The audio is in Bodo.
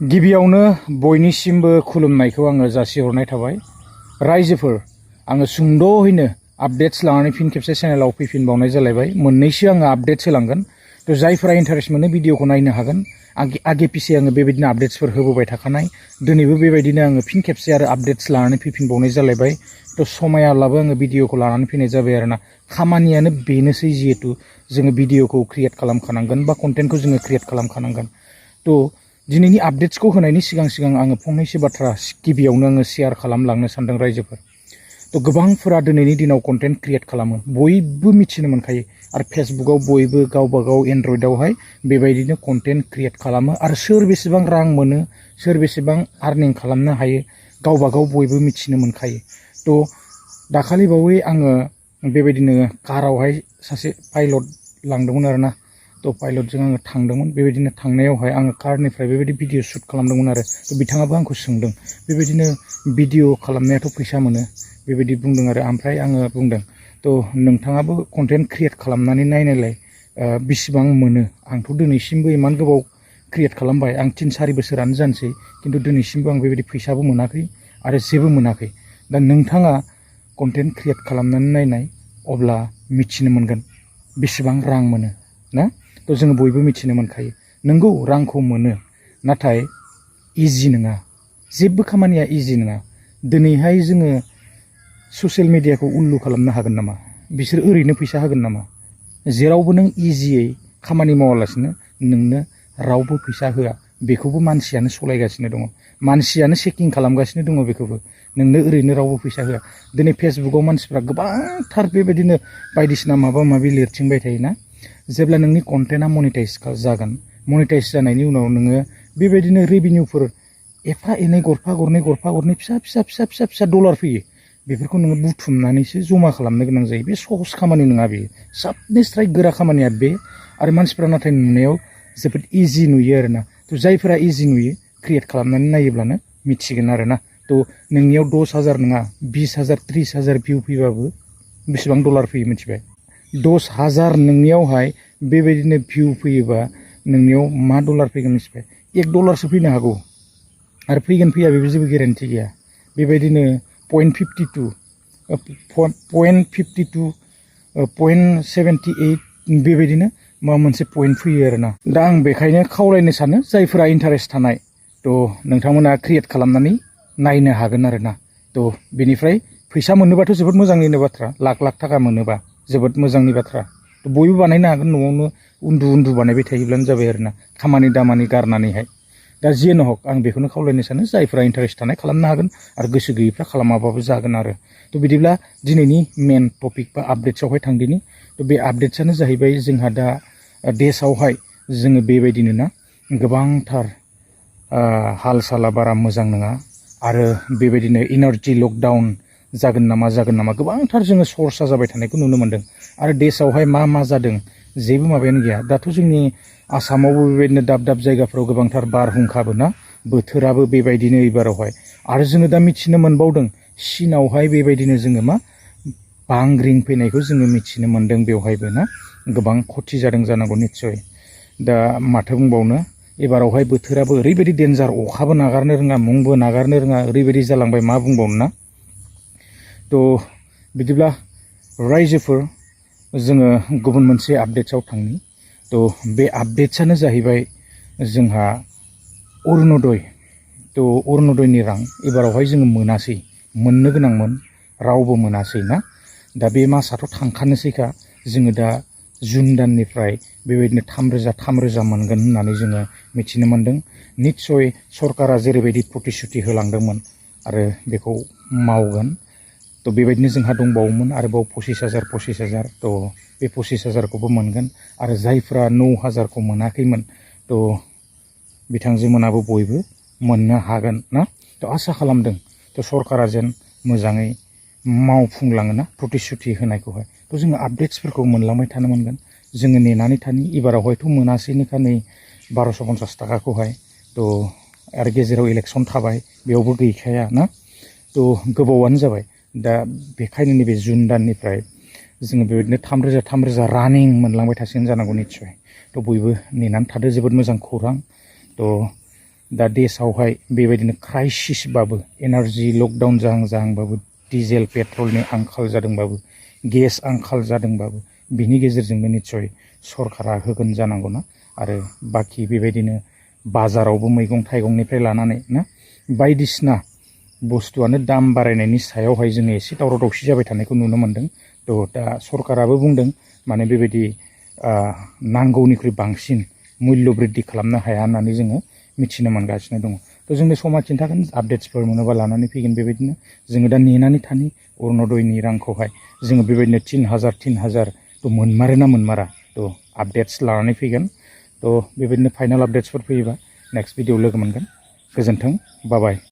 गिबियावनो बयनिसिमबो खुलुमनायखौ आङो जासिहरनाय थाबाय। रायजोफोर आङो सुंद'हैनो आपडेट्स लानानै फिन खेबसे चेनेलाव फैफिनबावनाय जालायबाय। मोननैसो आङो आपडेट्स होलांगोन। थ' जायफोरा इन्टारेस्ट मोनो भिडिअखौ नायनो हागोन। आगे पिसे आङो बेबायदिनो आपडेट्सफोर होबोबाय थाखानाय। दिनैबो बेबायदिनो आङो फिन खेबसे आरो आपडेट्स लानानै फैफिनबावनाय जालायबाय। थ' समायाब्लाबो आङो भिडिअखौ लानानै फैनाय जाबाय आरोना। खामानियानो बेनोसै जिहेतु जोङो भिडिअखौ क्रिएट खालामखानांगोन बा कन्टेन्टखौ जोङो क्रिएट खालामखानांगोन। थ' दिनैनि आपडेट्सखौ होनायनि सिगां आङो फंनैसो बाथ्रा गिबियावनो आङो शेयार खालामलांनो सानदों रायजोफोर। थ' गोबांफोरा दिनैनि दिनाव कन्टेन्ट क्रिएट खालामो, बयबो मिथिनो मोनखायो आरो फेसबुकआव बयबो गावबागाव एन्ड्रइडआवहाय बेबायदिनो कन्टेन्ट क्रिएट खालामो आरो सोर बेसेबां रां मोनो, सोर बेसेबां आर्निं खालामनो हायो गावबागाव बयबो मिथिनो मोनखायो। थ' दाखालि बावै आङो बेबायदिनो कारावहाय सासे पाइलट लांदोंमोन आरोना। थ' पाइलटजों आङो थांदोंमोन। बेबायदिनो थांनायावहाय आङो कारनिफ्राय बेबायदि भिडिअ शुट खालामदोंमोन आरो। थ' बिथाङाबो आंखौ सोंदों बेबायदिनो भिडिअ खालामनायाथ' फैसा मोनो बेबायदि बुंदों आरो। ओमफ्राय आङो बुंदों थ' नोंथाङाबो कन्टेन्ट क्रिएट खालामनानै नायनायलाय बेसेबां मोनो। आंथ' दिनैसिमबो इमान गोबाव क्रिएट खालामबाय, आं 3-4 बोसोरानो जानोसै, खिन्थु दिनैसिमबो आं बेबायदि फैसाबो मोनाखै आरो जेबो मोनाखै। दा नोंथाङा कन्टेन्ट क्रिएट खालामनानै नायनाय, अब्ला मिथिनो मोनगोन बेसेबां रां मोनो ना। थ' जोङो बयबो मिथिनो मोनखायो। नंगौ रांखौ मोनो, नाथाय इजि नङा। जेबो खामानिया इजि नङा। दिनैहाय जोङो ससियेल मिडियाखौ उल्लु खालामनो हागोन नामा? बिसोर ओरैनो फैसा होगोन नामा? जेरावबो नों इजियै खामानि मावालासिनो नोंनो रावबो फैसा होआ। बेखौबो मानसियानो सलायगासिनो दङ, मानसियानो चेकिं खालामगासिनो दङ बेखौबो। नोंनो ओरैनो रावबो फैसा होआ। दिनै फेसबुकाव मानसिफ्रा गोबांथार बेबायदिनो बायदिसिना माबा माबि लिरथिंबाय थायोना। जेब्ला नोंनि कन्टेन्टआ मनिटाइज जागोन, मनिटाइज जानायनि उनाव नोङो बेबायदिनो रेभिनिउफोर एफा एनै गरफा गरनै फिसा डलार फैयो। बेफोरखौ नोङो बुथुमनानैसो जमा खालामनो गोनां जायो। बे सहस खामानि नङा बेयो, सबनिस्राय गोरा खामानिया बे। आरो मानसिफ्रा नाथाय नुनायाव जोबोद इजि नुयो आरोना। थ' जायफोरा इजि नुयो क्रिएट खालामनानै नायोब्लानो मिथिगोन आरोना। थ' नोंनियाव 10,000 नङा 20,000 30,000 भिउ फैबाबो बेसेबां डलार फैयो मिथिबाय? 10,000 नोंनियावहाय बेबायदिनो भिउ फैयोबा नोंनियाव मा डलार फैगोन मिथिबाय? $1 फैनो हागौ आरो फैगोन फैया बेबो जेबो गेरेन्टि गैया। बेबायदिनो 0.52 0.78 बेबायदिनो माबा मोनसे पइन्ट फैयो आरोना। दा आं बेखायनो खावलायनो सानो जायफोरा इन्टारेस्ट थानाय, थ' नोंथांमोना क्रिएट खालामनानै नायनो हागोन आरोना। थ' बेनिफ्राय फैसा मोनोबाथ' जोबोद मोजांनिनो बाथ्रा। लाख थाखा मोनोबा जोबोद मोजांनि बाथ्रा। थ' बयबो बानायनो हागोन, न'आवनो उन्दु बानायबाय थायोब्लानो जाबाय आरोना, खामानि दामानि गारनानैहाय। दा जियानो हक आं बेखौनो खावलायनो सानो जायफोरा इन्टारेस्ट थानाय खालामनो हागोन आरो गोसो गैयैफ्रा खालामाबाबो जागोन आरो। थ' बिदिब्ला दिनैनि मेन टपिक बा आपडेट्सआवहाय थांदिनि। थ' बे आपडेट्सआनो जाहैबाय जोंहा दा देशआवहाय जोङो बेबायदिनो ना गोबांथार हाल साला बारा मोजां नङा आरो बेबायदिनो इनार्जि लकडाउन जागोन नामा गोबांथार जोङो सर्सा जाबाय थानायखौ नुनो मोन्दों। आरो देशआवहाय मा जादों जेबो माबायानो गैया। दाथ' जोंनि आसामावबो बेबायदिनो दाब जायगाफ्राव गोबांथार बारहुंखाबो ना, बोथोराबो बेबायदिनो एबारावहाय। आरो जोङो दा मिथिनो मोनबावदों चीनावहाय बेबायदिनो जोङो मा बांग्रिं फैनायखौ जोङो मिथिनो मोन्दों। बेवहायबो ना गोबां खथि जादों जानांगौ निस्सय। दा माथो बुंबावनो, एबारावहाय बोथोराबो ओरैबायदि डेन्जार, अखाबो नागारनो रोङा, मुंबो नागारनो रोङा, ओरैबायदि जालांबाय मा बुंबावनो ना। थ' बिदिब्ला रायजोफोर जोङो गुबुन मोनसे आपडेट्सआव थांनि। थ' बे आपडेट्सआनो जाहैबाय जोंहा अरुण'दय। थ' अरुण'दयनि रां एबारावहाय जोङो मोनासै, मोननो गोनांमोन रावबो मोनासै ना। दा बे मासआथ' थांखानोसैखा। जोङो दा जुन दाननिफ्राय बेबायदिनो 3,000 मोनगोन होननानै जोङो मिथिनो मोन्दों। निस्सय सरकारा जेरैबायदि प्रतिश्रुति होलांदोंमोन आरो बेखौ मावगोन। थ' बेबायदिनो जोंहा दंबावोमोन आरोबाव 25,000 थ' बे 25,000खौबो मोनगोन। आरो जायफ्रा 9,000खौ मोनाखैमोन थ' बिथांजोमोनाबो बयबो मोननो हागोन ना। थ' आसा खालामदों थ' सरकारा जेन मोजाङै मावफुंलाङोना प्रतिश्रुति होनायखौहाय। थ' जोङो आपडेट्सफोरखौ मोनलांबाय थानो मोनगोन। जोङो नेनानै थानि। एबारावहायथ' मोनासैनिखा नै 1250 थाखाखौहाय। थ' आरो गेजेराव इलेक्सन थाबाय, बेयावबो गैखाया ना। थ' गोबावानो जाबाय। दा बेखायनो नैबे जुन दाननिफ्राय जोङो बेबायदिनो 3,000 रानिं मोनलांबाय थासिगोन जानांगौ निस्सय। थ' बयबो नेनानै थादो। जोबोद मोजां खौरां। थ' दा देशआवहाय बेबायदिनो क्राइसिसबाबो एनार्जि लकडाउन जाहांबाबो डिजेल पेट्रलनि आंखाल जादोंबाबो गेस आंखाल जादोंबाबो बिनि गेजेरजोंनो निस्सय सरकारा होगोन जानांगौना आरो बाखि बेबायदिनो बाजारावबो मैगं थाइगंनिफ्राय लानानै ना बायदिसिना बुस्थुआनो दाम बारायनायनि सायावहाय जोङो एसे दावराव दावसि जाबाय थानायखौ नुनो मोन्दों। थ' दा सरकाराबो बुंदों माने बेबायदि नांगौनिख्रुइ बांसिन मुल्य बृद्धि खालामनो हाया होननानै जोङो मिथिनो मोनगासिनो दङ। थ' जोंनो समा खिन्थागोन आपडेट्सफोर मोनोबा लानानै फैगोन बेबायदिनो जोङो दा नेनानै थानि अरुण'दयनि रांखौहाय जोङो बेबायदिनो 3,000 थ' मोनमारो ना मोनमारा थ' आपडेट्स लानानै फैगोन। थ' बेबायदिनो फाइनाल आपडेट्सफोर फैयोबा नेक्स्ट भिडिअ लोगो मोनगोन। गोजोन्थों, बाय।